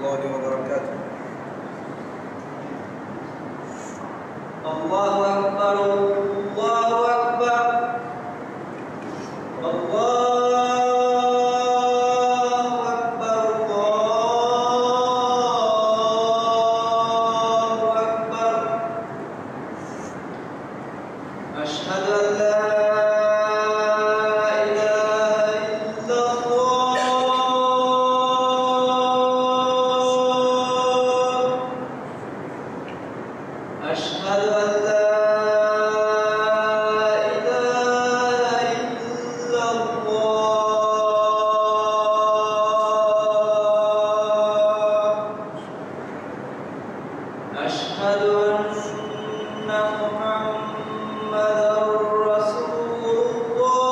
الله وبركاته. الله أكبر الله أكبر الله أكبر الله أكبر أشهد أن لا أشهد أن لا إله إلا الله أشهد أن محمدًا رسول الله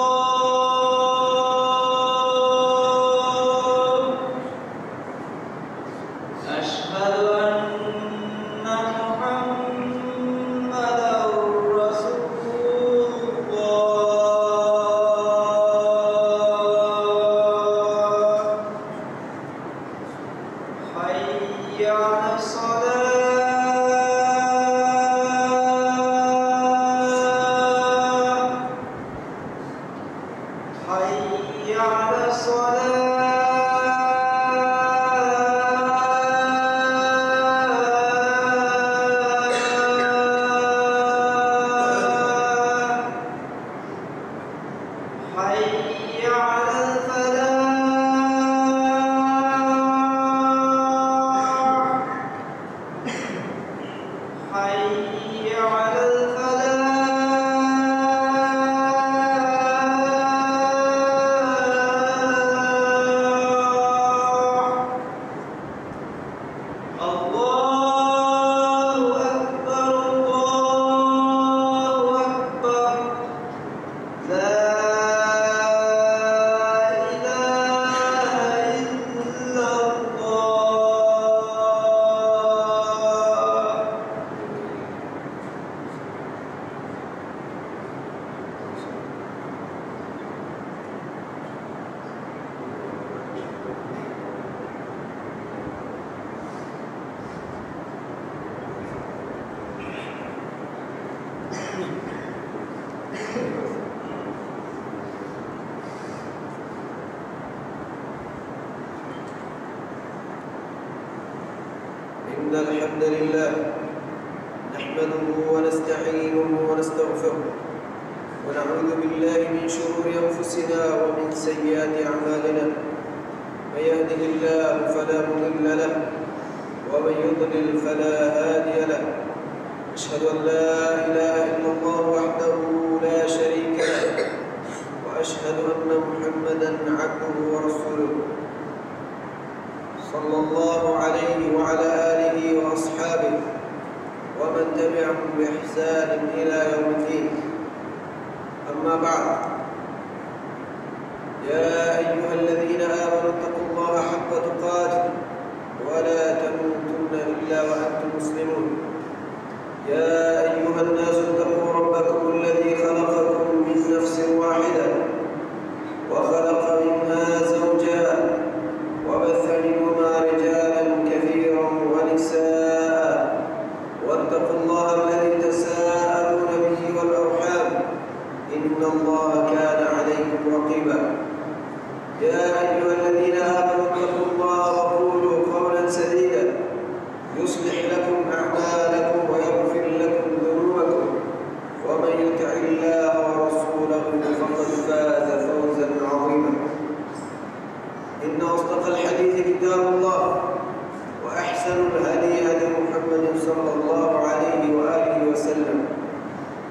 أشهد أن حي على الصلاة حي على الصلاة حي على الفلاح حي على الفلاح الله أكبر الله أكبر لا إله إلا الله إن الحمد لله نحمده ونستعينه ونستغفره ونعوذ بالله من شرور أنفسنا ومن سيئات أعمالنا. من يهده الله فلا مضل له ومن يضلل فلا هادي له. أشهد أن لا إله إلا الله وحده لا شريك له وأشهد أن محمدًا عبده ورسوله صلى الله عليه وعلى آله وأصحابه ومن تبعهم بإحسان إلى يوم الدين. أما بعد، يا أيها الذين آمنوا اتقوا الله حق تقاته ولا تموتن إلا وأنتم مسلمون. يا أيها الناس اتقوا ربكم الذي خلقكم من نفس واحدة وخلق منها زوجها وبث منهما رجالا كثيرا ونساء واتقوا الله الذي تساءلون به والأرحام إن الله كان عليكم رقيبا. يا أيها الذين آمنوا اتقوا الله وقولوا قولا سديدا يصلح لكم أعمالكم ويغفر لكم ذنوبكم ومن يطع الله ورسوله فقد فاز فوزا عظيما. إن أصدق الحديث كتاب الله وأحسن الهدي هدي محمد صلى الله عليه وآله وسلم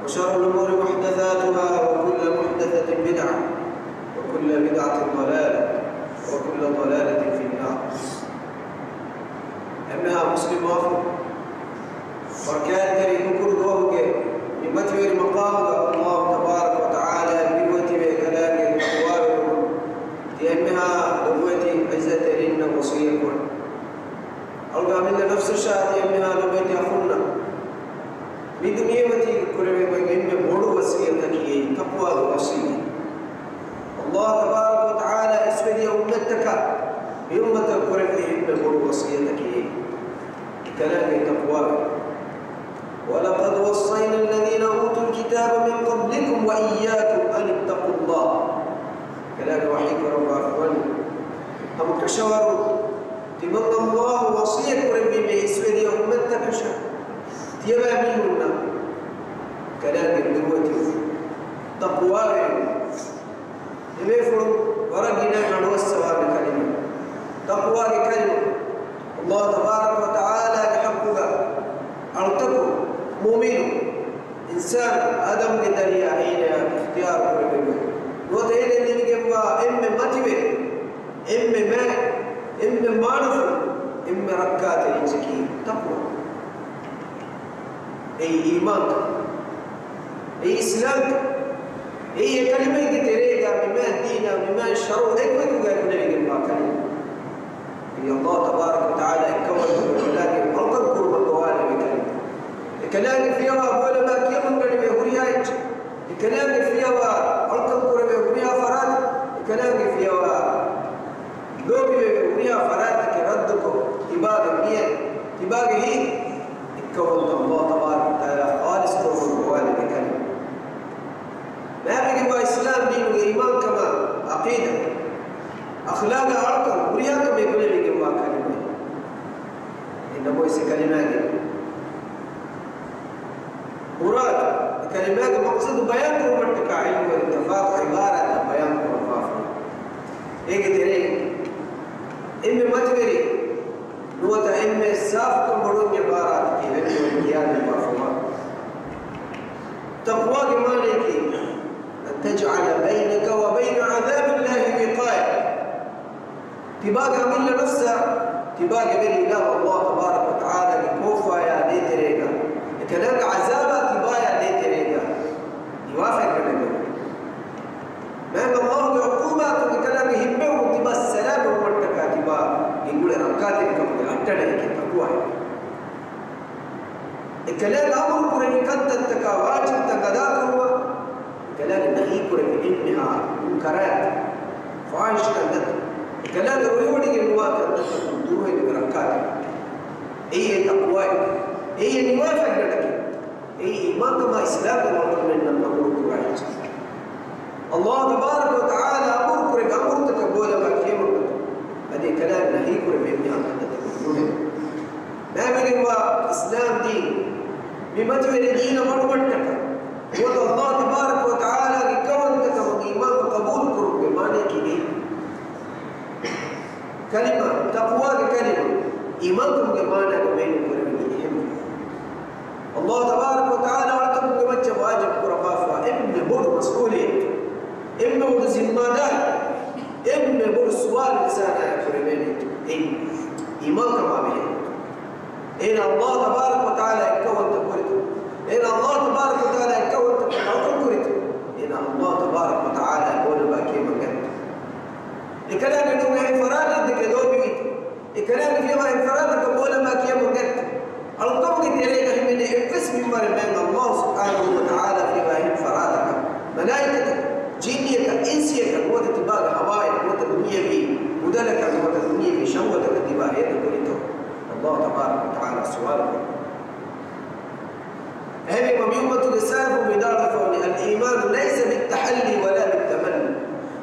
وشر الأمور محدثاتها وكل محدثة بدعة وكل بدعة ضلالة وكل ضلالة في النار. أمها مسلم وافق وكان كريم كل ذوق يمتوي المقام الله تبارك وتعالى بوتي بكلام الأقوال يمها لبوتي عزة لنا وصيكم ألقى من نفس الشهر يمها لبوتي أخونا بدنيتي كل ما يجمع بورو وصيتك تقوى وصية الله تبارك وتعالى اسمه أمتك بأمة القرآن بورو وصيتك كلام تقوى. ولقد وصينا الذين أوتوا الكتاب من قبلكم وإياكم أن اتقوا الله. كلام وحيك رب عفوان أم كشوار تمنى الله وصيك ربي بإسود يوم التكشف تيبا منهن كلام الدروة تقوى يفرق ورقنا عن السواب كلمة تقوى كلمة الله تبارك وتعالى يحبك أرتكم مؤمن إنسان آدم كدريا حين اختيار كل نوتين اللي بيجمع ماتبه معرفة ركات الإنسكي تقوى أي إيمان أي إسلام أي كلمة كتيرة بما الدين بما الشرع أي كل قال النبي بيجمع كلمة الله تبارك وتعالى يكون لكن ألقى قرب القوالب بكلمة الكلام فيها ولا ما كيما كان يقولها الكلام فيها ألقى قرب يقولها فراد الكلام فيها لو بيقولها فراد كردكم تباغ هي يكون الله تبارك وتعالى خالص قرب القوالب بكلمة ما بيجي إسلام دين وإيمان كما عقيدة أخلاق أرقى ورياض كما يقول لي كما كلمة إنما يسي كلمات مراد كلمات مقصد بيان كرمتك علم والاتفاق عبارة بيان كرمافة إيه كتيرين إما متبري نوتا إما الساف كمرون عبارات إيه والكيان المفهومات تقوى كمانك أن تجعل بينك وبين عذاب الله وقاية تباقى من نفسه تباقى بين الله والله تبارك وتعالى لكوفا يا دي تريقا كذلك عذابا تبايا دي تريقا يوافق كذلك ما أن الله بعقوبات بكلام همه تبا السلام ومرتكا تبا يقول ركاتك كم أتنى تقوى الكلام أمر كرني كنت تكواجب تكذاك هو الكلام نهي كرني إنها منكرات فاحش كذا الكلام الريودي الواقع تدوه بركات أي تقوى أي نوافق لك أي إيمان كما إسلام وما من الأمر كراج الله تبارك وتعالى أمر كرك أمر تكبول ما كيما هذا كلام نهي كرك بينها تدوه ما بين إسلام دين بمجمل دين مرمتك والله تبارك وتعالى كونتك من إيمان وقبول كرك بمعنى كده كلمة تقوى كلمة إيمانكم كمانا كمين كرمين الله تبارك وتعالى وعدكم كمجة واجب كرفافة إما بول مسؤولية إما بول زمادات إما بول سؤال لسانا كرمين إيمان كما به إن الله تبارك وتعالى يكون تقولته إن الله تبارك وتعالى يكون تقولته إن الله تبارك وتعالى يقول باكي مكان الكلام إنه انفراد ذيك دوبي الكلام فيما انفراد كقول ما كيا مجد القبض تريك من إفس من مرمين الله سبحانه وتعالى فيما انفرادك ملائكتك جينيك إنسيك قوة تباغ حوائك قوة الدنيا بي ودلك قوة الدنيا بي شهوتك الدباهية كلته الله تبارك وتعالى سؤالك هذه مبيومة رسالة بدارة الإيمان ليس بالتحلي ولا بالتمني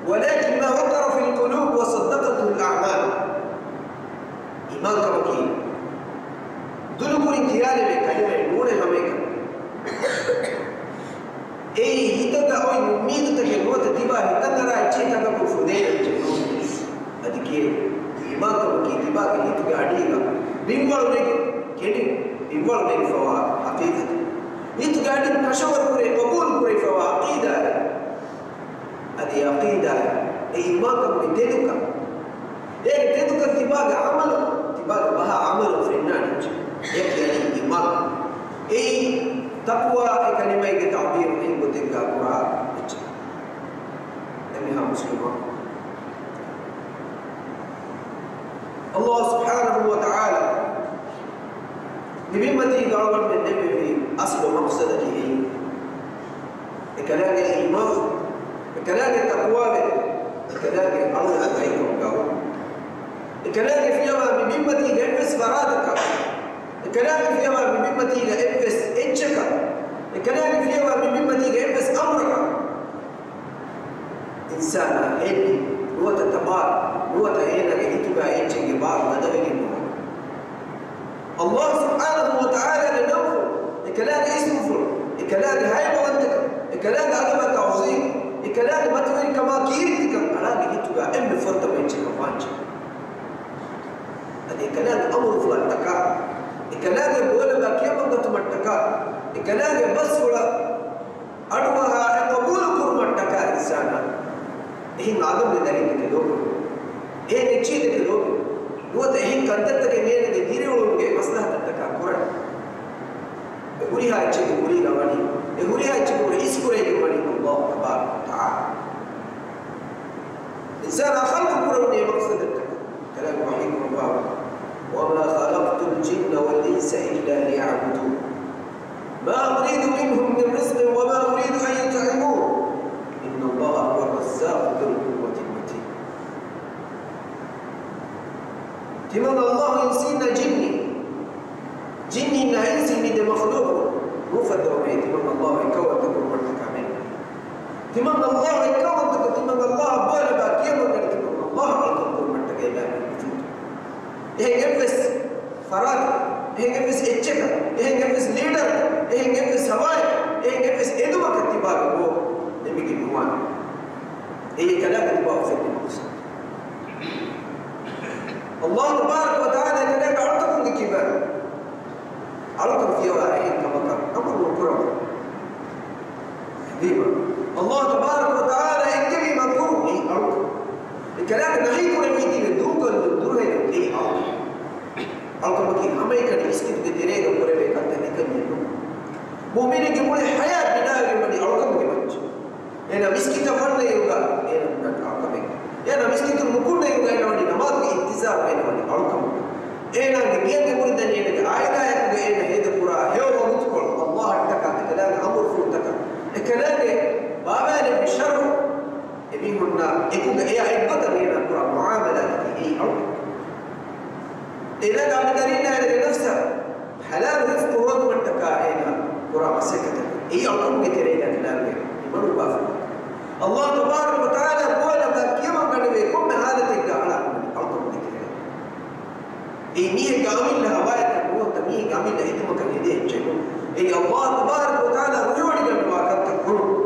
ولكن ما وقر في القلوب وصدقته الأعمال إيمان كمكين دلقوا انتيالي بكلمة نور هميكا أي هتدعوي مميدة كلمة تباه تنرى جيتا كفودين الجنون أدكي إيمان كمكين تباه كنتو قاعدينك بيمبال لك كني بيمبال لك فوا حقيقة نتو قاعدين كشور كوري قبول كوري فوا عقيدة هذه عقيدة إيمانك بتدك إيه تدك تباغ عمل تباغ بها عمل في النار يعني إيمان إيه تقوى كلمة تعبير إن بتلقى القرآن إنها مسلمة الله سبحانه وتعالى بمتى قال من النبي في أصل مقصده إيه كلام الإيمان كلام التقوى كلام الله عليكم قال كلام في يوم بمتى يلبس فرادك الكلام فيها من مما تيجا إبس إنشكا الكلام فيها من مما تيجا إبس أمرك إنسان هدي نوة التبار نوة هنا كهتبا إنشك بار مدغل الله سبحانه وتعالى لنوه الكلام اسمه الكلام هاي وانتك الكلام عدم التعظيم الكلام ما تقول كما كيرتك على كهتبا إم فرط بإنشك وانشك الكلام أمر فلانتكا الكلام بولا باكيا بغت متكا الكلام بس ولا أدوها قبول كرمتكا إنسانا إيه عدم لذلك كدوم إيه نشيد كدوم هو تهين كنتك كمية كديري ولوجي مصلحة تتكا كورا يقولي هاي شيء يقولي غواني يقولي هاي شيء يقولي إسكوري غواني الله تبارك وتعالى إنسان خلق كورا وني مقصد التكا كلام وحيد الله وما خلقت الجن والإنس إلا ليعبدون ما أريد منهم من رزق وما أريد أن يطعمون إن الله هو الرزاق ذو القوة المتين تمام الله ينسينا جني نعيسي من مخلوق مو فدومي تمام الله يكون تكون مرتكامين تمام الله يكون تمام الله بولا باكيا من تمام الله يكون مرتكامين إيه جنبس فراد إيه جنبس إتشكا إيه جنبس ليدر إيه جنبس هواي إيه جنبس إدوما كتبار هو نبيك نوان إيه كلام تباه في المقصد الله تبارك وتعالى كلام عرضكم لكبار عرضكم في وعين كما كان أمر الكرم ديما الله تبارك وتعالى إنكبي مكروه إيه عرضكم الكلام النحيك والميدين الدوكا الدور هنا إيه عرضكم مكين أما يكن يسكت بديرين وقربين كانت نكن ينو مؤمنين يقول الحياة بناء يمني عرضكم كمانش هنا مسكت فرنا يوغا هنا من عرضكم هنا مسكت المكون يوغا هنا وني نماذج انتظار هنا وني عرضكم هنا نجيان يقول دنيا نجا عائلة يقول هنا هيدا قراء هيو ومتقول الله ارتكى الكلام أمر فرتكى الكلام بابا بشر يبيهن يكون إيه عبادة هنا قراء معاملة إيه عرض إذا قام دارينا لنفسه حلال رزق هو من تكائنا قراء مسكتة إيه عرض كتيرين الكلام من البافر الله تبارك وتعالى قول ما كيما قد يكون هذا الجعل عرض كتيرين إيه مية قامين لها واحد هو تمية قامين لها إذا ما كان يديه شيء إيه الله تبارك وتعالى رجوع لجل ما كان تقول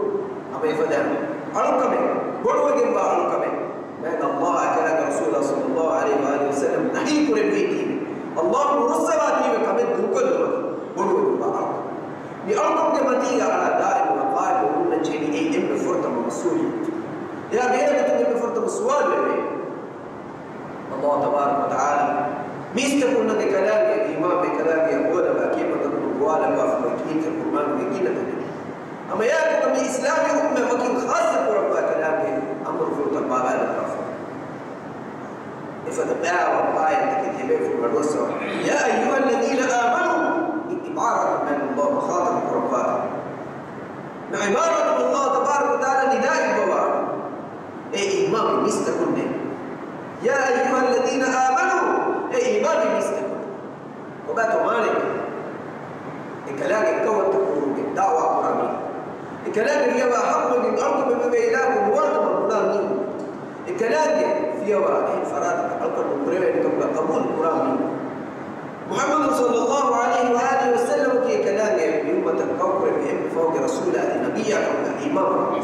أما يفدان عرض كمين قولوا جنبا عرض كمين بأن الله كان رسول صلى الله عليه وآله وسلم نحيك للبيتين الله مرسلاتي وكمن دوكل قولوا جنبا عرض بأرض جمتية على دائم وقائم وقلنا جيني أي إم فرطة مسؤول يا غير إم فرطة مسؤول الله تبارك وتعالى ميستقلنا بكلام الإمام بكلام يقول بأكيد تقول قوالا وأفضل في القرآن ويكينا تنين أما يا كتب إسلامي أمة وكين خاصة ربا كلامه أمر فرطة بابا الرفض فدباع والله تكتبه في الوسط يا أيها الذين آمنوا عبارة من الله مخاطب رباته عبارة الله تبارك وتعالى نداء البواب أي إمام مستكن يا أيها الذين آمنوا أي إمام مستكن وباتوا مالك الكلام الكون تقول بالدعوة قرآنية الكلام اللي يبقى حق من أرض من بيلاكم وارض من قرآنية الكلام فيه فرادك ألقى المقربين قبول القرآن محمد صلى الله عليه وآله وسلم كي كلام بأمة الكوكر بهم فوق رسول النبي الإمام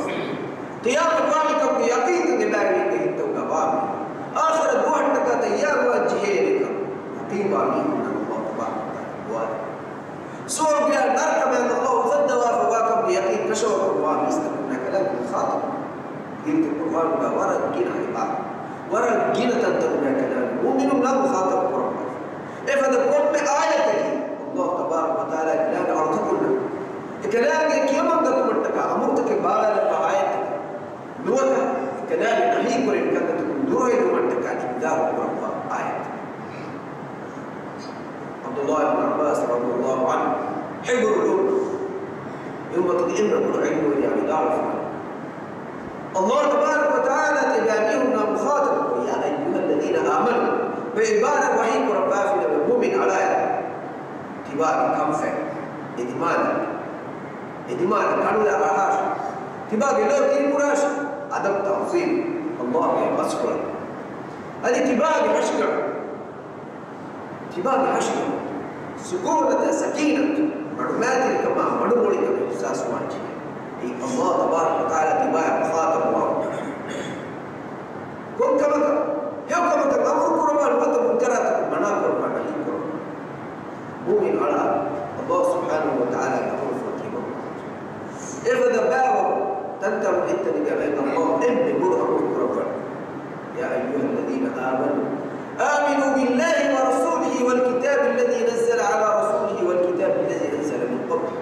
قيام قامكم بيقين نبارك التوبة آخر الوحدة كتيار وجهينك يقين آمين من الله تبارك وتعالى سوى بها الأركب أن الله فدوا فواكم بيقين كشوك القرآن يستمعون كلام الخاطب قلت القرآن ورد جنا عبارة ورد جنا تنتبه كلام مؤمن لا مخاطب القرآن فهذا كل آية الله تبارك وتعالى كلام أرتقلنا كلام كيما قد مرتكا أمرتك بابا لك آية نوتا كلام نحيك ورين كانت تكون دروه مرتكا إبداء القرآن آية عبد الله بن عباس رضي الله عنه حبر الأمة يوم تدعين كل علم يعني تعرف الله تبارك وتعالى تجانيهنا مخاطب يا أيها الذين آمنوا بعبارة وحيك ربافنا بالمؤمن على إدمان كانوا لا أحاش تباقي لو كين مراش أدب تعظيم الله يبصر هذه تباقي حشقة سكونة سكينة معلومات كما معلومة كما إحساس واجه الله تبارك وتعالى تباقي مخاطب الله كم كما يوم كما أمر كرمان وقت منكرات مناكر ومعنى مؤمن على الله سبحانه وتعالى يقول فاطمة إذا دباوا تنتم إنت لجمال الله إني مرأة ربنا يا أيها الذين آمنوا بالله ورسوله والكتاب الذي نزل على رسوله والكتاب الذي نزل من قبل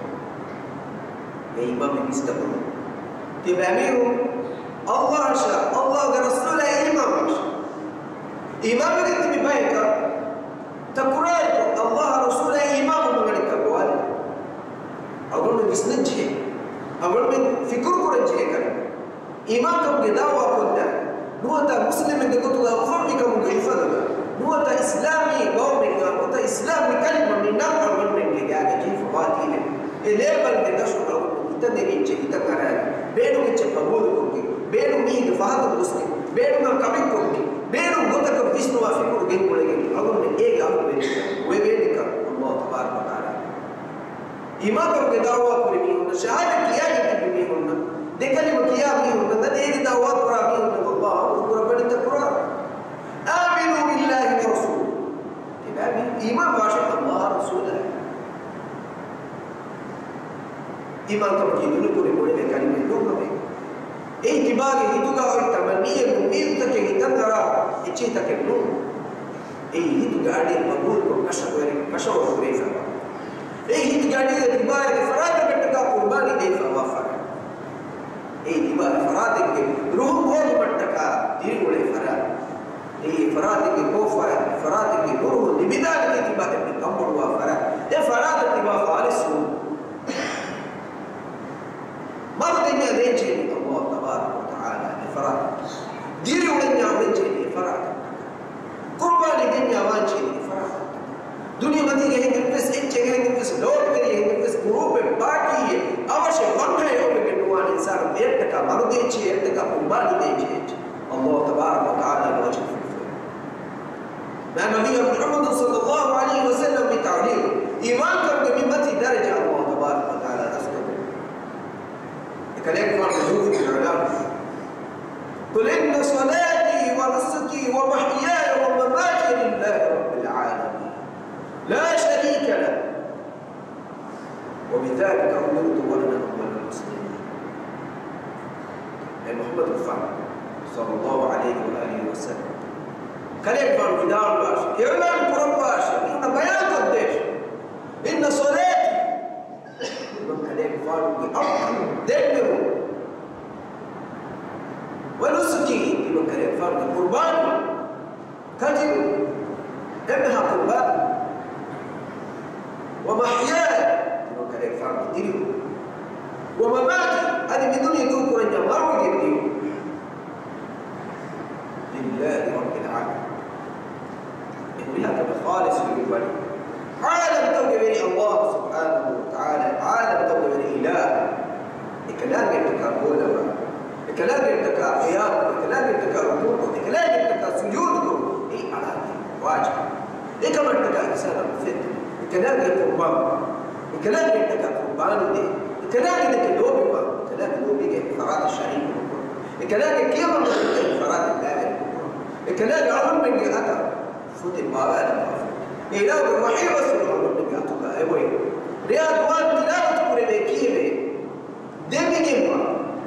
يا إمام المستقبل تباميرهم الله شاء الله ورسوله إمام إمام أنت ببايك تقرأت الله رسوله إمام مغلق أقوال أقول من بسنجه أقول من فكر كرنجه كان إمام كم جداوة كنا نوتا مسلم من قطوة وفرمك من قيفة نوتا إسلامي قومك نوتا إسلامي كلمة من نقر من جاء كيف فاتين إليه بل تشعر تدري شيء تكرار بينو كتشبهود كوكي بينو مين فهذا المسلم بينو ما كمين كوكي بينو قطك بيسنو وفكر جين كولين أقول من إيه أقول من وبينك الله تبارك وتعالى إمام كم جداوة كريمون شهادة كيا يكتبون دكالي مكيا بيهم ندير دعوات رابين الله وربنا تقرأ آمنوا بالله ورسوله إيمان باشا الله رسوله إيمان كم كيدون كل كلمة لوم كم إيه تباغي هيتوكا ويتمنيه مميز تكيه تندرا إيشي تكلم إيه هيتوكا عادي مقبول كشوا وريفا إيه هيتوكا عادي تباغي فرادة بتكا قرباني ديفا وافر إيه تباغي فرادة روح بول بتكا دير ولا فراد إيه فرادة كوفا فرادة روح لبداية تباغي بتكمل وافر إيه فرادة تباغي خالص مرة الدنيا دينجي الله تبارك وتعالى فراد ديري ولنيا ولنجي فراد قربان الدنيا وانجي فراد دنيا ما تيجي هنگ بس إنجي هنگ بس لوك كري هنگ بس گروپ باقي أوش غنى يوم بنوان إنسان يرتكا مرة دينجي يرتكا قربان دينجي الله تبارك وتعالى الوجه ما نبي محمد صلى الله عليه وسلم بتعليم إيمان كم بمتي درجة الله تبارك وتعالى كلام فرض في الإعلام قل إن صلاتي ونسكي ومحياي ومماتي لله رب العالمين لا شريك له وبذلك أمرت وأنا أول المسلمين محمد الفعل صلى الله عليه وآله وسلم كلام فرض دار باش إعلان قرب باش إن بيان قديش إن صلاتي كلام فرض بأمر دمه ونسكي بمن كلام فرض قربان كتب إنها قربان ومحياي بمن كلام فرض ديو ومماتي هذه بدون يدوك رجع مرة ديو لله رب العالمين إنها كما خالص للبني عالم توجبني الله سبحانه وتعالى عالم توجبني إله الكلام يتكا قولنا الكلام يتكا قيام الكلام يتكا ركوع الكلام يتكا سجود إيه على واجب إيه كما يتكا إنسان مفيد الكلام يتقربان الكلام يتكا قربان دي الكلام يتكا دوبي الكلام دوبي فراد الشريك الكلام كيما فراد الدائر الكلام يعلم من جهته فوت البابا إله الوحيد وسلم من جهته أيوه رياض وان تلاوة كوريكيمي دمي جمع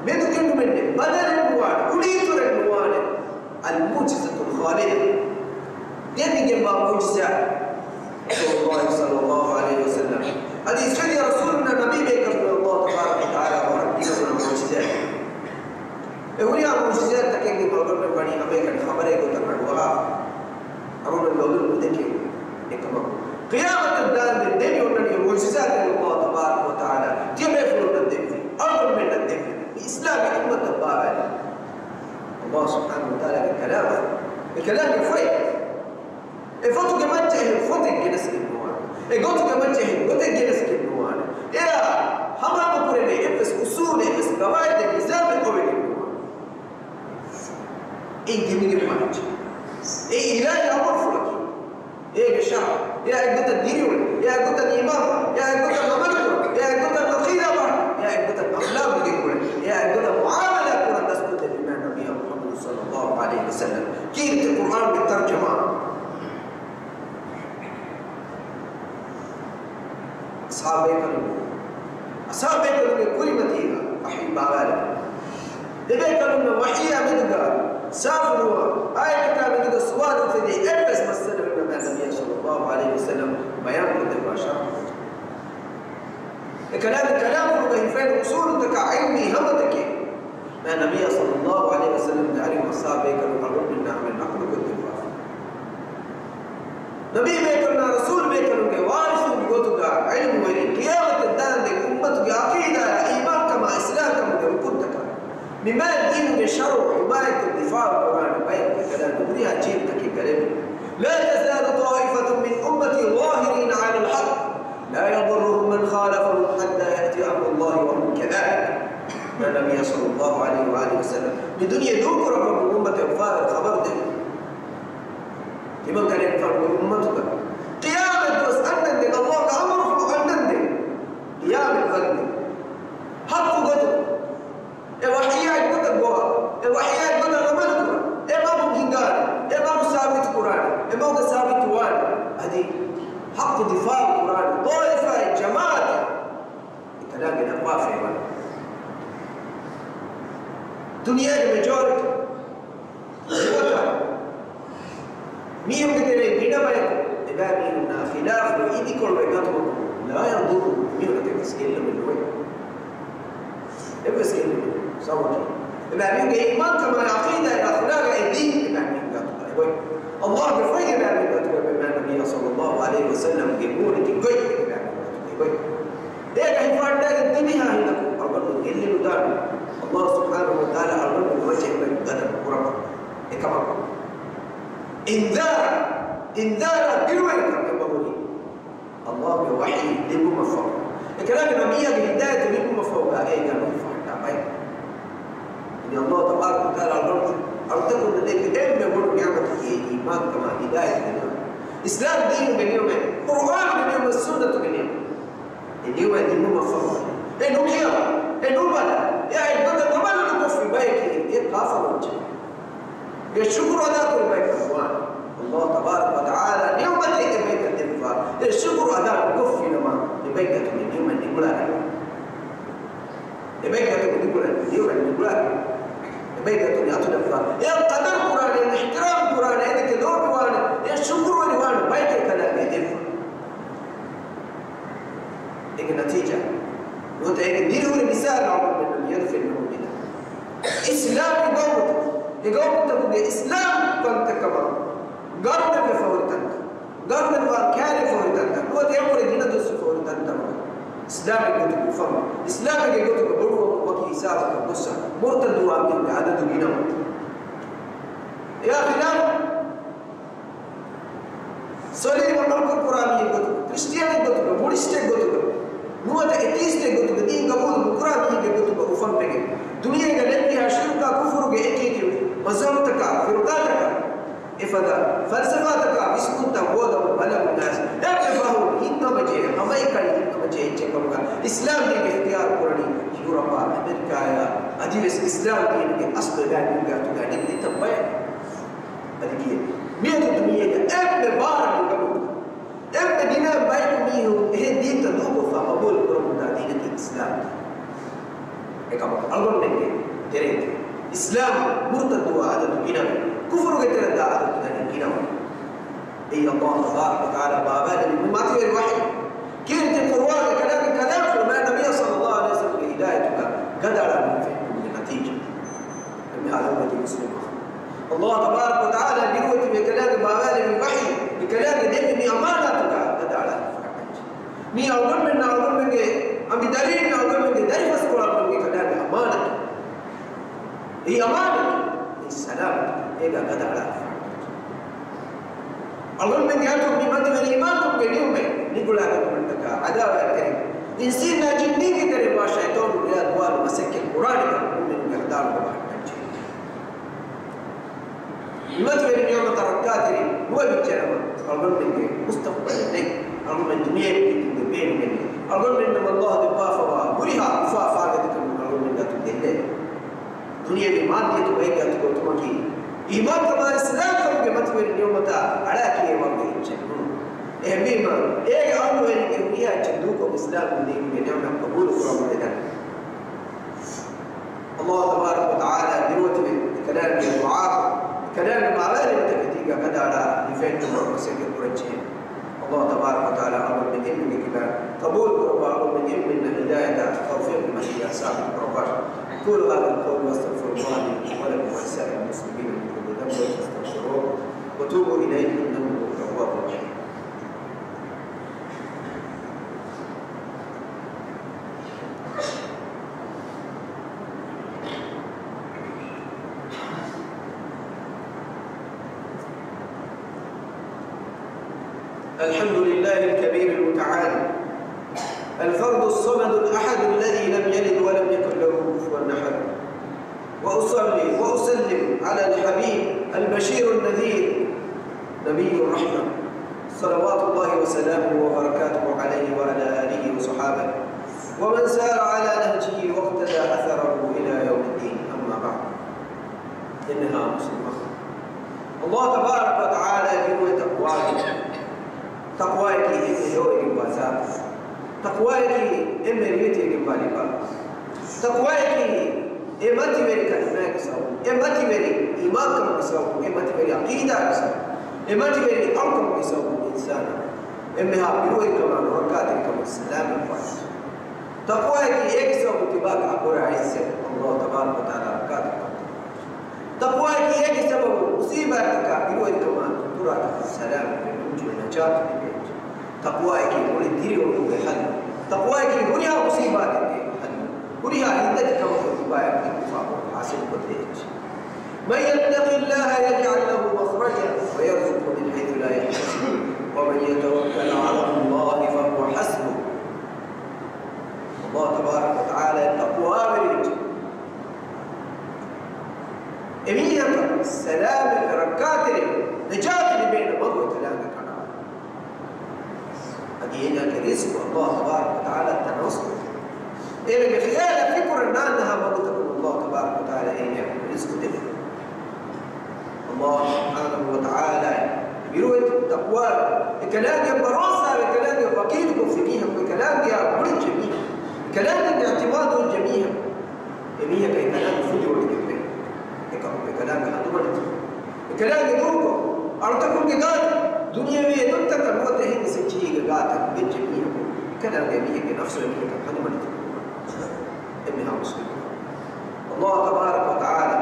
بدو كنو منه بدل النوان كليتر النوان المعجزة الخالدة دمي جمع معجزة صلى الله عليه وسلم حديث يا رسولنا النبي بك الله تبارك وتعالى وربنا من المعجزات اولياء المعجزات تكيني بلغنا بني أبيك الخبر يقول تقعدوها أمرنا اللوذر مدكين قيامة الدان الدنيا ونن المعجزات الله تبارك وتعالى جمع فلون الدنيا أرض من الدنيا الإسلام أمة الضالة الله سبحانه وتعالى الكلام الفيد إفتو كمان جهل فتك جنس النوان إقوتو كمان جهل فتك جنس النوان يا هم بقولي بس أصول بس قواعد النظام القومي إيه جميل ما نجي إيه إلهي أمر فلك إيه الشرع يا إقدة الدين يا إقدة الإيمان يا إقدة العمل يا إقدة العقيدة يا إقدة الأخلاق يا إقدة المعاملة كنا نسكت الإمام النبي محمد صلى الله عليه وسلم كيف القرآن بالترجمة أصحابي كانوا كل مدينة أحيي بعالم إذا كانوا وحيا مدقا سافروا آية كتاب مدقا سواد في دي أبس مسألة من النبي صلى الله عليه وسلم بيان قد البشر كلام فين أصول تكعلمي همتك ما النبي صلى الله عليه وسلم داري وصحابي كانوا قالوا لنا من نقل الدفاع نبي بيكرنا رسول بيكرنا وارث بيقولوا علم وين قيامة الدان دي أمة عقيدة إيمان كما إسلام كما كنت مما الدين بشرع حماية الدفاع القرآن بين كلام نبريها جيل تكي كلام لا تزال طائفة من أمتي ظاهرين على الحق لا يضرهم من خالفهم حتى يأتي أمر الله وهم كذلك النبي صلى الله عليه وآله وسلم بدنيا ذكر من أمة أنفار الخبر ده لمن كان ينفع من أمتك قيامة وسألنا دي الله أمر فأننا دي قيامة غد حق غد الوحيات غد الجوار الوحيات غد الرمل إمام هنجار إمام ثابت القرآن إمام ثابت الوان هذه حق دفاع القرآن طائفة جماعة الكلام الأقوى في إيمان دنيا المجورة مين كتير هنا بايك إذا مين خلاف وإيدي كل بيناتهم لا يضر مين كتير مسكين من الوين مسكين من سواء إذا مين إيمان كما عقيدة الأخلاق الدين إذا مين كتير الله بفيد إذا مين كتير بما النبي صلى الله عليه وسلم يقول تقول إذا مين كتير ده كيف فعل الدنيا هنا أقول اللي بدار الله سبحانه وتعالى أقول وجه من بدر قرب إكمل إنذار بالويل كما الله بوحي لكم مفهوم الكلام النبي بهداية لكم مفهوم أي كانوا يفعلون إن الله تبارك وتعالى أرتكم لديك إما يقولوا نعمة إيمان كما هداية لنا إسلام دين من يوم قرآن من يوم السنة من يوم اليوم لكم مفهوم إنه كيما إنه بلا يا إبنة تمام لكم في بيتي يتقافل وجه الشكر أداء كل بيت أخوان الله تبارك وتعالى يوم تأتي بيت الدفاع الشكر أداء كف لما لبيت من يوم النقلان لبيت من يوم النقلان لبيت من أتدفع يا قدر القرآن احترام القرآن هذا كدور بوانا يا الشكر ولوانا بيت الكلام يدفع لكن النتيجة لو تأتي دينه المثال عمر من يدفع منه بنا إسلام يقوم تبغى إسلام كنت كمان قرن بفورتنا قرن الواقعي فورتنا هو تيمور الدين دوس فورتنا إسلام يقول تفهم إسلام يقول تقولوا وكي سافر كبسة مرتد وامين عدد دينه يا خلال سولي ونقول القرآن يقول كريستيان يقول بوديست يقول نوع تأتيست يقول دين قبول القرآن يقول بفهم بيجي دنيا قلبي شركة كفر جئتي مزامتك فرقاتك إفدا فلسفاتك بسكوت وضع بلغ الناس يفهم إنما جاء أمريكا إنما جاء جاء إسلام دين اختيار قرآني يوروبا أمريكا أديس إسلام دين أصل دين قاتل دين تبين أديكيه مية الدنيا أبن بارك أبن دينا بايك ميه هي دين تدوب فقبول قرآن دين الإسلام إكمل أقول لك تريد إسلام مرتد وعدد دينا كفر قتل عدد دينا أي الله تبارك وتعالى بابا من ما تقول الوحي كنت القرآن كلام فما النبي صلى الله عليه وسلم هدايتك قدر من النتيجة من هذا هو المسلم الله تبارك وتعالى بيقول بكلام بابا من الوحي بكلام دين من أمانتك قدر على مي أقول من أم بدليل أقول من دليل بس القرآن من كلام أمانة هي أمانة السلام إذا قدر على أقول من جاتهم بمدى من إيمانكم اليوم نقول لكم أنك عداوة الكريم إنسان جني كتير ما شيطان ولا دوال مسك القرآن من قردار وبحر ما تبين اليوم تركاتي هو بيتكلم أقول من مستقبل لك أقول من الدنيا بين مني أقول من الله دبافة وبريها فافا كتكم أقول من ذات الدنيا الدنيا بمادية تبين تقول تمكي إيمان كمان السلام كم ما تبين اليوم تا على كي ما بيتكلم إهميما إيه أقول إن الدنيا تدوكم إسلام من يوم قبول كرام هذا الله تبارك وتعالى دلوقتي كلام الدعاء كلام ما بالي متكتيجا كذا على يفيد المرسل القرآن الله تبارك وتعالى أمر من علم الكتاب قبول وأمر من علم الهداية توفيق من هي سابق القرآن كل هذا القول واستغفر الله ولكم ولسائر المسلمين من كل ذنب فاستغفروه وتوبوا إليه إنه هو التواب الرحيم. الحمد لله الكبير المتعال الفرد الصمد الأحد الذي لم يلد ولم يكن له كفوا أحد وأصلي وأسلم على الحبيب البشير النذير نبي الرحمة صلوات الله وسلامه وبركاته عليه وعلى آله وصحابه ومن سار على نهجه واقتدى أثره إلى يوم الدين. أما بعد إنها مسلمة الله تبارك وتعالى يقول تقواك إيه الواسع تقواك إمريتي جبالي تقواك إمتى بري كلمة كساو إمتى بري إيمان كم كساو إمتى بري عقيدة كساو إمتى بري أركم كساو إنسان إمها بروي كمان ركعت كم السلام الفاش تقواك إيه كساو تباك أقول عيسى الله تبارك وتعالى ركعت تقواك إيه كساو مصيبة بروي كمان ترى السلام نجاة تقواك يقول الدين ويقول الحل تقواك يقول يا مصيبات الحل ولها عدة كما تبايع الكفار حاسب قدريش من يتق الله يجعل له مخرجا ويرزقه من حيث لا يحتسب ومن يتوكل على الله فهو حسبه. الله تبارك وتعالى التقوى بريد إمية السلام الركاتر نجاة بين مضوة تلاقى أدينا كرزق الله تبارك وتعالى التنصر إلى خلال فكر أنها مرتبط الله تبارك وتعالى إلى رزق دفع الله سبحانه وتعالى بيروي التقوى الكلام يا براسة الكلام يا وكيلكم في بيهم الكلام يا كل الجميع الكلام الاعتماد الجميع جميع كي كلام فجر الجميع الكلام هذول الكلام يدوكم أرتكم كذا دنيا में तो तक होते हैं किसी चीज़ का गाता है जमीन كذا جميع بنفس الوقت هذا ما نتكلم إنها مسلم الله تبارك وتعالى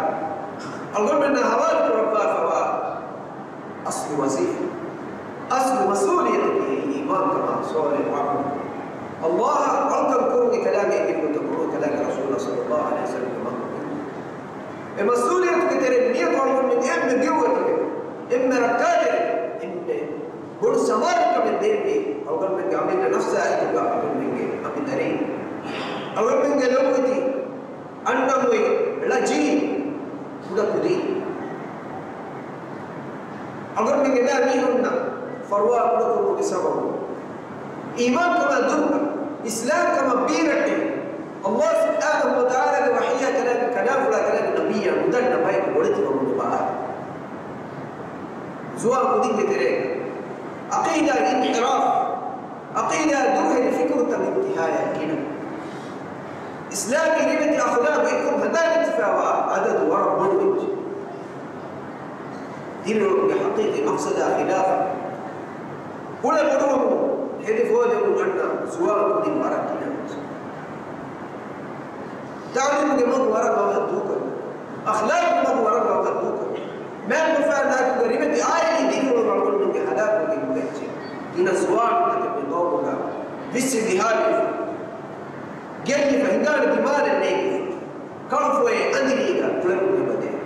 القول من هوالك ربنا فهو أصل وظيفة أصل مسؤولية الإيمان كما صار الوعد الله ألقى كل كلام يجب تقول كلام رسول الله صلى الله عليه وسلم المسؤولية كتير من جوة إما ركادر بول سمارك من ديني أو قال من عملنا نفسها أتبع من دارين أو من قلوبتي أنه لجي sudah kudi agar mengenalinya farwa kuda kudu kisabah iman kama durba Islam kama birati Allah subhanahu wa ta'ala wahiyya kalam la kalam nabiyya mudan nabai boleh tu bahar زوا كودين كتير عقيدة الانحراف عقيدة دوها الفكر الانتهاء كنا إسلامي ريبة أخلاق يكون هذا الاتفاق عدد ورب منوج دين بحقيقة مقصد خلافة كل المدوم هدف هو يقول أن زوا كودين مركنا تعلم كمان ورقة وهدوك أخلاق كمان ورقة وهدوك ما المفعل ذاك قريبة آية دين ورقل من جهادات من المجتمع دين الزوار من قولنا في السبهار جل فهندان دمار النيل كرفوا أندريكا تلقوا ببدين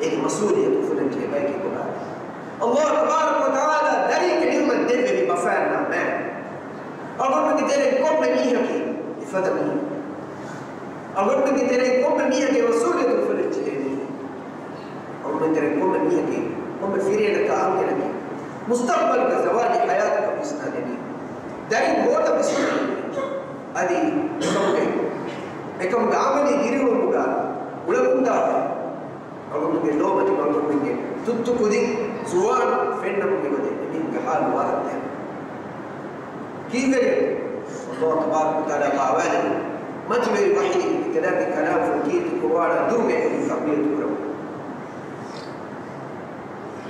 إيه مسؤولية تفلن جيبايك الله تبارك وتعالى ذلك اليوم الدفع بمفعلنا ما أقول لك ترى كم مية كي يفدا مية أقول لك ترى كم مية كي رسول يدخل الجنة أقول لك ترى كم مية كي كم فيرينا كأمي لك مستقبل كزواج حياتك بسنادني دايم هو ده بسنادني أدي كم عملي غيره ومقال ولا كندا أقول لك لو ما تقول لك تتكودي زوان فين نبغى بدي من كحال وارد كيف الله تبارك وتعالى قاوله ما تبي وحي كلام في القرآن دوم في تربية القرآن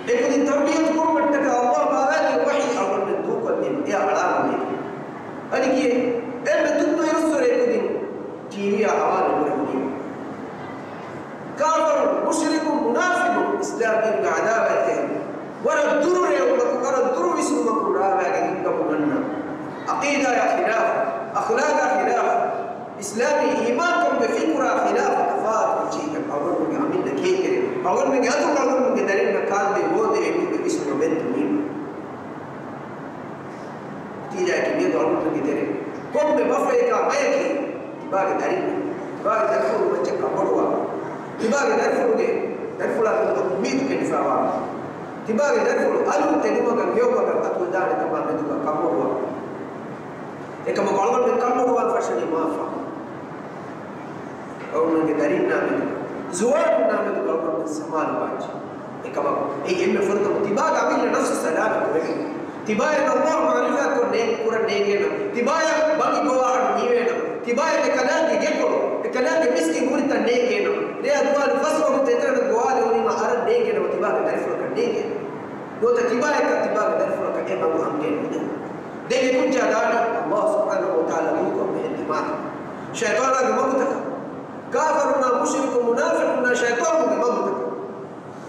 لكن التربية القرآن تك الله قاوله وحي أول من دوق الدين يا علام الدين هذه كيه إما تبدو يرسل الدين تيريا حوالي القرآن كافر مشرك منافق إسلامي بعداوته ولا الدرر ولا الدرر اسمه مكروه لكن كمنا عقيدة خلاف أخلاق خلاف إسلامي إيمانكم بفكرة خلاف كفار وجيك أول من عملنا كيكر أول من أتوقع أول من قدرين مكان بيود يبي باسمه بنت مين تيجي كمية أول من قدرين كم بفريقة ما يكفي تباغي دارين تباغي دارفور بتشك أبوروا تباغي دارفور دارفور أبوروا ميت كنفاوا تباغي دارفور ألو تنيما كان يوم كان أتوقع داري كمان ندوك كابوروا كما قالوا من كم مرة فشل ما فهم أو من قدرين نعمل زوال نعمل قالوا من سماء الواجب كما إما فرض تباع عمل نفس السلام كله تباع الله معرفة كورن نيجينا تباع باقي بوار نيجينا تباع الكلام يجيكوا الكلام مسكين قول تنيجينا ده أدوار فصل بتترى الجوال وني ما أرد نيجينا وتباع تعرف لك نيجينا لو تباع تعرف لك إما مهمين ده يكون جداري الله سبحانه وتعالى يقوم باهتمام شيطان بموتك كافرنا مشرك منافقنا شيطان بموتك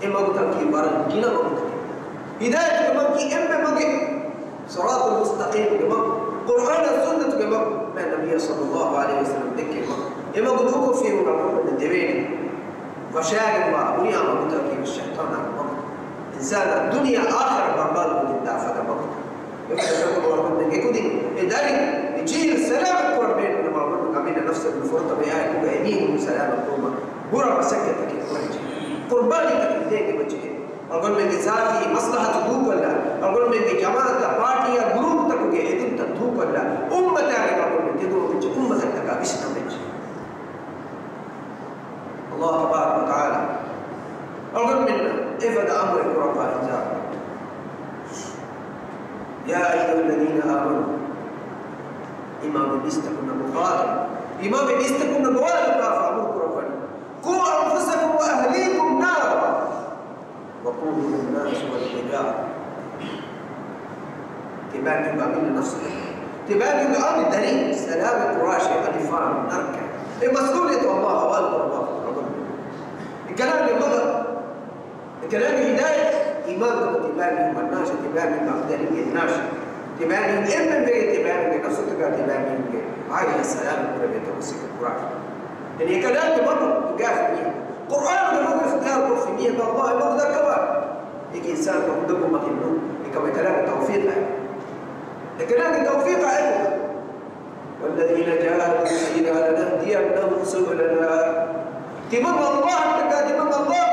إما قلت كي بارن كنا موتك هداية كمان كي إما مجد صراط المستقيم بموت قرآن السنة بموت ما النبي صلى الله عليه وسلم ذكر إما قلت هو في من الدبين وشاهد وأبنيا موتك كي الشيطان بموت إنسان الدنيا آخر بربال من الدافة بموت يقول الله يقولي إداري يجي السلام القرآن بين المعلومات كاملة نفس الفرطة بيها يقول يمين سلام القرآن برا مسكتك الوجه قرباني تكليك وجه أقول من ذاتي مصلحة تدوك ولا أقول من جماعة بارتي جروب تكوك إدين تدوك ولا أمة تعالى أقول من تدوك وجه أمة تكابيش نمج الله تبارك وتعالى أقول من إفد أمر القرآن إنزال يا أيها الذين آمنوا إمام بيستكم مخالف إمام بيستكم مخالف فأمركم ربنا قوا أنفسكم وأهليكم نارا وقودها الناس والحجارة تبان يبقى نفسك تبان يبقى الدليل سلام القراشي الفان نركع مسؤولية الله والقرآن الكلام لماذا؟ الكلام هداية إيمان تباني والناس تباني مقدرين الناس تباني إما بيت تباني نفسك تباني هاي السلام القرآن توسك القرآن يعني كلام مرة قافني قرآن مرة اختيار قرفني الله مرة كمان يجي إنسان مقدم مكانه كما كلام التوفيق له الكلام التوفيق أيضا والذين جاهدوا فينا لنهدينهم سبلنا تمام الله تمام الله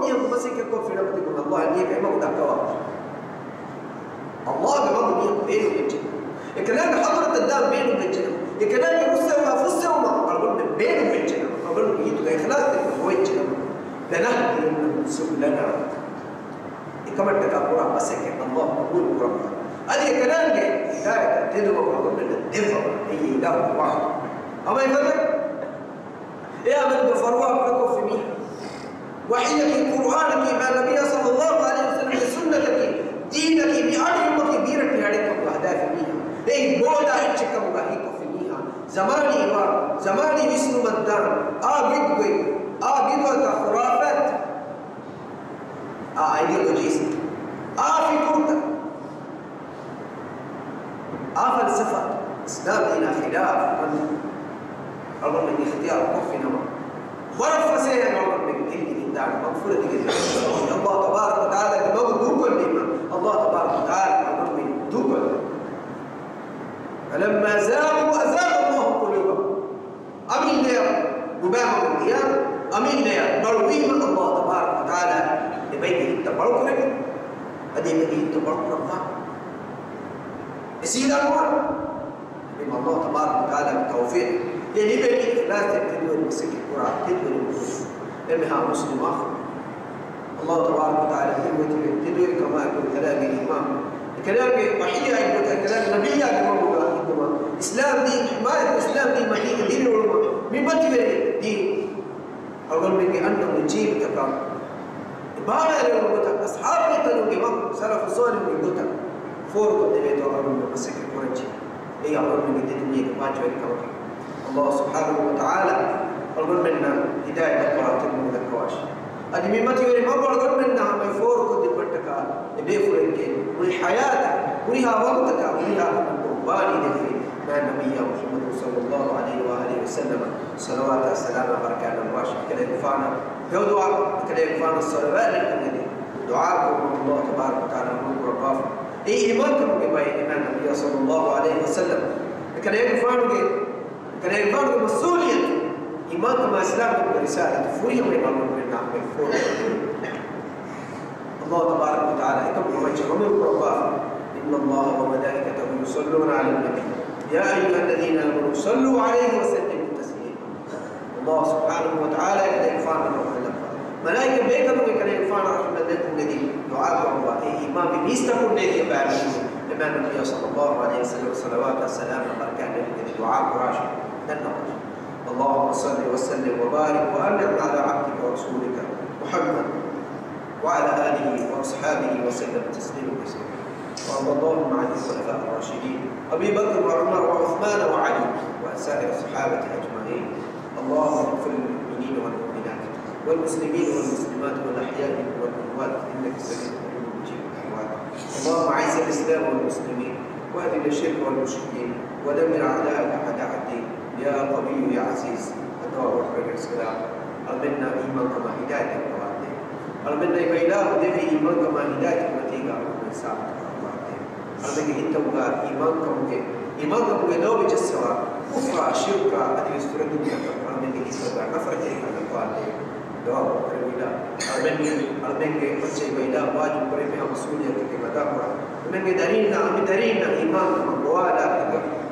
يقوم مسك يكون في نبتكم الله أن يبقى يموت الكواب الله بمضي بينه وبين الكلام حضرة الدام بينه وبين جنة الكلام يرسل وفسه وما أقول بينه وبين جنة أقول يدك إخلاص وبين جنة لنهدينهم سبلنا كما تكابرا مسك الله أقول ربنا هذه الكلام هداية تدعو وأقول الدفع هي إله واحد أما يفضل يا من بفروا لكم في مين وحيك قرآنك مع النبي صلى الله عليه وسلم سنتك دينك بأمرك بيرك عليك وأهداف فيها أي مودا إنشك مغاهيك فيها زماني بسم مدار بدوة خرافات أيديولوجيز فكرة فلسفة إسلام إلى خلاف الله من اختيار كفنا ورفع سيئا الله من كل دار مغفورة جدا الله تبارك وتعالى بموت دوكل لما الله تبارك وتعالى من دوكل balkone adi begitu berapa isilah luar bima Allah tabaraka wa taala taufiq jadi bagi ikhlas tidur masjid Quran tidur demi muslim Allah tabaraka wa taala tidur kama يقول كلام الإمام كلام وحي عند كلام النبي كما هو إسلام دين حماية الإسلام دين مدين دين العلماء من بدي دين أقول مني أنت مجيب تكام بارا العلماء أصحاب يتنون كمان سلف الصالح يقول فور قد بيتوا أقول مسك القرآن إيه أقول مني تدني كمان جوي كمان الله سبحانه وتعالى أقول منا هداية القرآن تنون ذكواش أدي من متى يوري ما أقول منا ما فور قد بيتك بيفرق كين والحياة ولها وقتك ولها قرباني دفي مع النبي محمد صلى الله عليه وآله وسلم صلوات السلام وبركاته الواشي كده ينفعنا هو دعاء كده ينفعنا الصلوات لكم دعاءكم الله تبارك وتعالى نقول رباف إيه إيمانكم بما إيمان النبي صلى الله عليه وسلم كده ينفعنا مسؤولية إيمانكم إسلامكم برسالة فوريهم إيمانكم بالنعم بالفور الله تبارك وتعالى يكتب وجه عمر رباه إن الله وملائكته يصلون على النبي يا أيها الذين آمنوا صلوا عليه وسلموا تسليما الله سبحانه وتعالى يكفانا رحمة ملائكة بيكتب كان يكفانا رحمة لكم الذي دعاء الله إمام بيستقر ليه بعد إمام النبي صلى الله عليه وسلم صلوات السلام وبركاته الذي دعاء راشد للنقش اللهم صل وسلم وبارك وأنعم على عبدك ورسولك محمد وعلى آله وأصحابه وسلم تسليما كثيرا وارض اللهم عن الخلفاء الراشدين أبي بكر وعمر وعثمان وعلي وسائر الصحابة أجمعين اللهم اغفر للمؤمنين والمؤمنات والمسلمين والمسلمات والأحياء والأموات إنك سميع قريب مجيب الدعوات اللهم أعز الإسلام والمسلمين وأذل الشرك والمشركين ودمر أعداءك أعداء الدين يا قوي يا عزيز الدعاء والخير السلام أمنا إيمان كما هداية القرآن أمنا إله دفي إيمان كما هداية النتيجة من ساعة أمنا إنتوغا إيمان كمك إيمان كمك لو بجسوا كفر شرك أدري سورة الدنيا أمنا إنتوغا نفر تلك القرآن دعاء والخير إله أمنا بچه إله واجب بريمها مسؤولية كما دعوا أمنا دارينا إيمان كما قوالا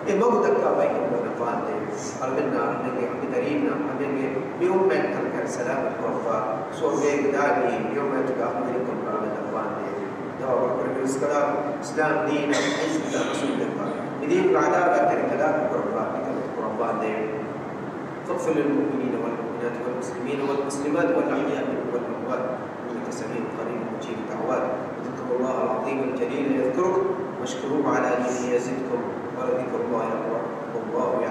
إيمان تكا بيكم ونفعل أمنا دارينا أمنا بيوم تلك السلام الوفاء سورة داري يوم تكا أمريكم برامة نفعل دعاء والخير السلام إسلام دين عز الله رسول الله إذن بعدها تلك لا قربان فاغفر للمؤمنين والمؤمنات والمسلمين والمسلمات والأحياء والأموات إنك سميع قريب مجيب الدعوات اذكروا الله العظيم الجليل يذكركم واشكروه على نعمه يزدكم ولذكر الله أكبر والله يعلم